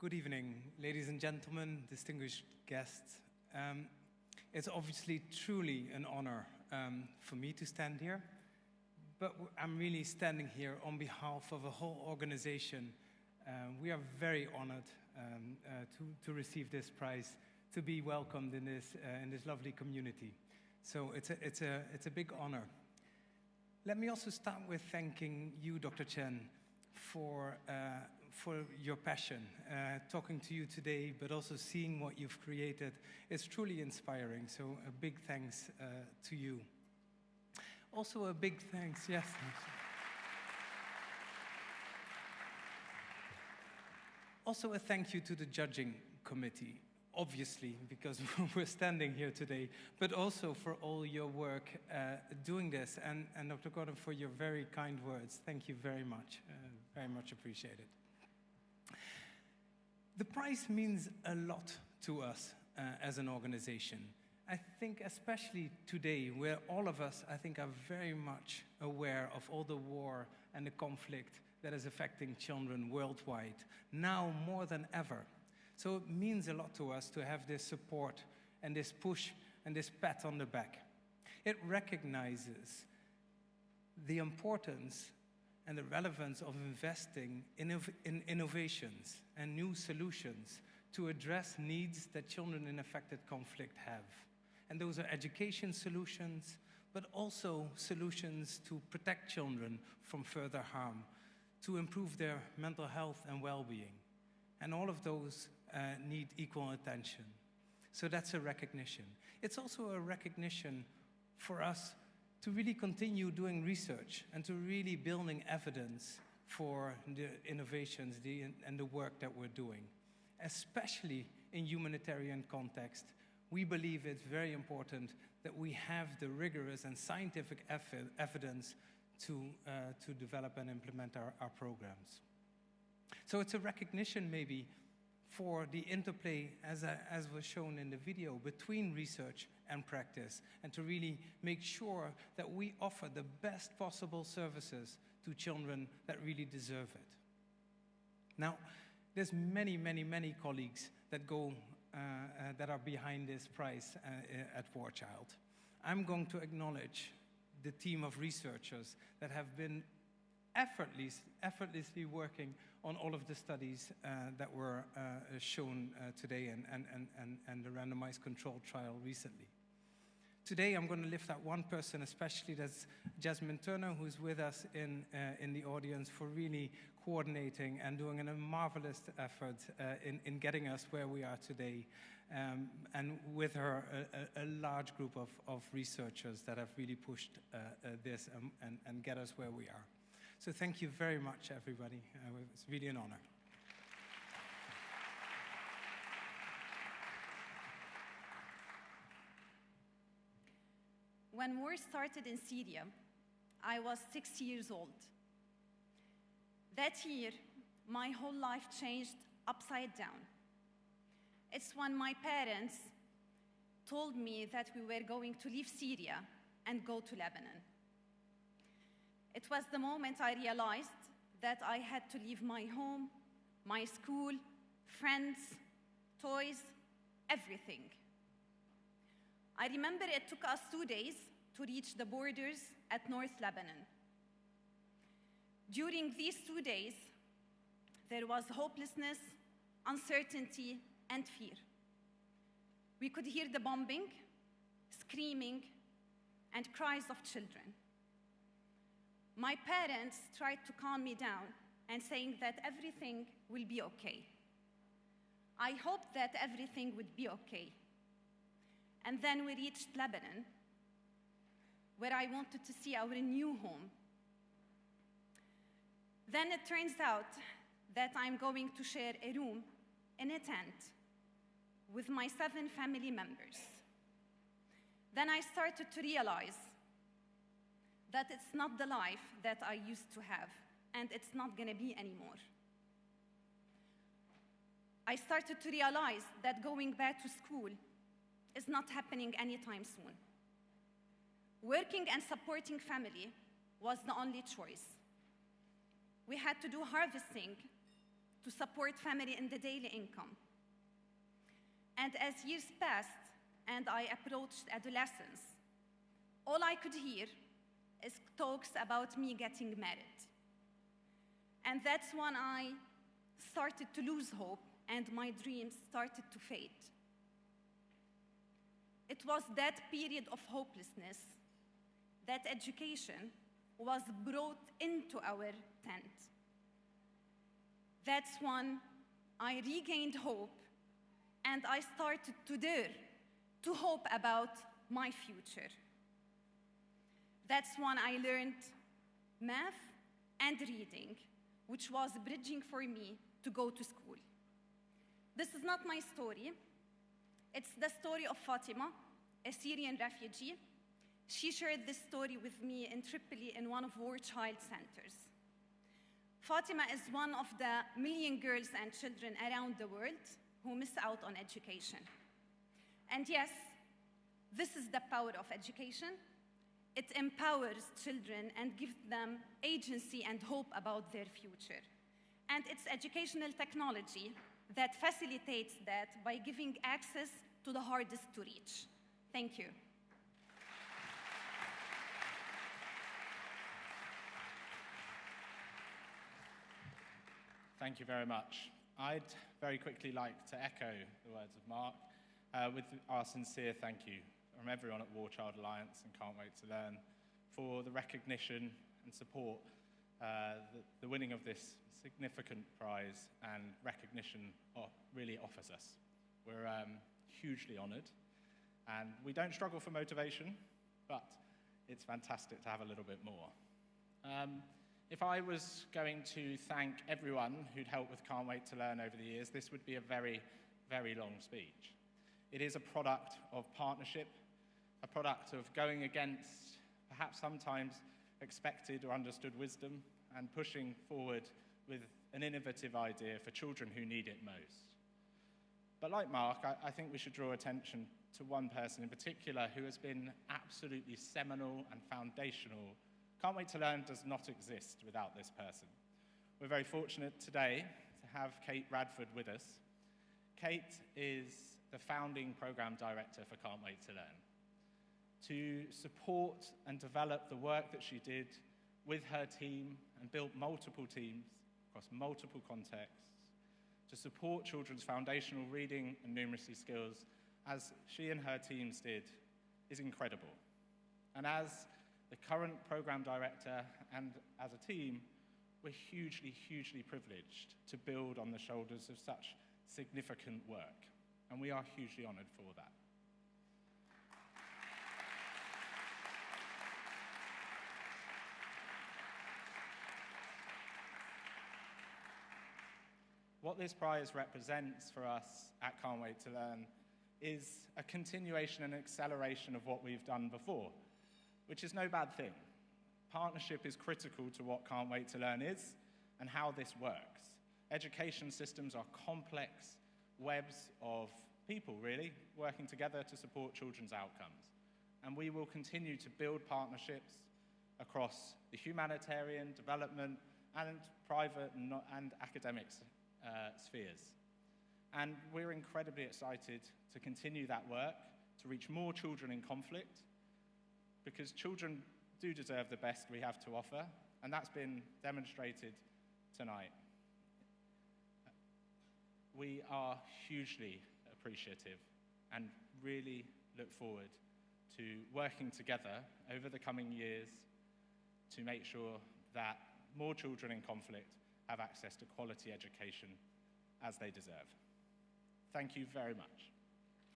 Good evening, ladies and gentlemen, distinguished guests. It's obviously truly an honor for me to stand here, but I'm really standing here on behalf of a whole organization. We are very honored to receive this prize, to be welcomed in this lovely community. So it's a big honor. Let me also start with thanking you, Dr. Chen, for your passion. Talking to you today, but also seeing what you've created is truly inspiring. So a big thanks to you. Also a big thanks, yes. Also a thank you to the judging committee, obviously, because we're standing here today, but also for all your work doing this. And Dr. Gordon, for your very kind words. Thank you very much appreciated. The prize means a lot to us as an organization. I think especially today, where all of us, I think, are very much aware of all the war and the conflict that is affecting children worldwide, now more than ever. So it means a lot to us to have this support and this push and this pat on the back. It recognizes the importance and the relevance of investing in innovations and new solutions to address needs that children in affected conflict have. And those are education solutions, but also solutions to protect children from further harm, to improve their mental health and well-being. And all of those need equal attention. So that's a recognition. It's also a recognition for us to really continue doing research and to really building evidence for the innovations and the work that we're doing. Especially in humanitarian context, we believe it's very important that we have the rigorous and scientific evidence to develop and implement our programs. So it's a recognition maybe for the interplay, as was shown in the video, between research and practice, and to really make sure that we offer the best possible services to children that really deserve it. Now, there's many colleagues that that are behind this prize at War Child. I'm going to acknowledge the team of researchers that have been effortlessly working on all of the studies that were shown today and the randomized controlled trial recently. Today, I'm going to lift up one person, especially that's Jasmine Turner, who's with us in the audience, for really coordinating and doing a marvelous effort in getting us where we are today. And with her, a large group of researchers that have really pushed this and get us where we are. So thank you very much, everybody. It's really an honor. When war started in Syria, I was 6 years old. That year, my whole life changed upside down. It's when my parents told me that we were going to leave Syria and go to Lebanon. It was the moment I realized that I had to leave my home, my school, friends, toys, everything. I remember it took us 2 days to reach the borders at North Lebanon. During these 2 days, there was hopelessness, uncertainty, and fear. We could hear the bombing, screaming, and cries of children. My parents tried to calm me down and saying that everything will be okay. I hoped that everything would be okay. And then we reached Lebanon, where I wanted to see our new home. Then it turns out that I'm going to share a room in a tent with my 7 family members. Then I started to realize that it's not the life that I used to have, and it's not gonna be anymore. I started to realize that going back to school is not happening anytime soon. Working and supporting family was the only choice. We had to do harvesting to support family in the daily income. And as years passed and I approached adolescence, all I could hear is talks about me getting married. And that's when I started to lose hope and my dreams started to fade. It was that period of hopelessness that education was brought into our tent. That's when I regained hope and I started to dare to hope about my future. That's when I learned math and reading, which was bridging for me to go to school. This is not my story. It's the story of Fatima, a Syrian refugee. She shared this story with me in Tripoli in one of war child centers. Fatima is one of the million girls and children around the world who miss out on education. And yes, this is the power of education. It empowers children and gives them agency and hope about their future. And it's educational technology that facilitates that by giving access to the hardest to reach. Thank you. Thank you very much. I'd very quickly like to echo the words of Mark with our sincere thank you from everyone at War Child Alliance and Can't Wait to Learn for the recognition and support the winning of this significant prize and recognition really offers us. We're hugely honoured, and we don't struggle for motivation, but it's fantastic to have a little bit more. If I was going to thank everyone who'd helped with Can't Wait to Learn over the years, this would be a very, very long speech. It is a product of partnership, a product of going against perhaps sometimes expected or understood wisdom and pushing forward with an innovative idea for children who need it most. But like Mark, I think we should draw attention to one person in particular who has been absolutely seminal and foundational. Can't Wait to Learn does not exist without this person. We're very fortunate today to have Kate Radford with us. Kate is the founding program director for Can't Wait to Learn. To support and develop the work that she did with her team and built multiple teams across multiple contexts to support children's foundational reading and numeracy skills, as she and her teams did, is incredible. And as the current program director and as a team, we're hugely, hugely privileged to build on the shoulders of such significant work. And we are hugely honoured for that. What this prize represents for us at Can't Wait to Learn is a continuation and acceleration of what we've done before, which is no bad thing. Partnership is critical to what Can't Wait to Learn is and how this works. Education systems are complex webs of people, really, working together to support children's outcomes. And we will continue to build partnerships across the humanitarian, development, and private and academic spheres. And we're incredibly excited to continue that work, to reach more children in conflict, because children do deserve the best we have to offer, and that's been demonstrated tonight. We are hugely appreciative and really look forward to working together over the coming years to make sure that more children in conflict have access to quality education as they deserve. Thank you very much.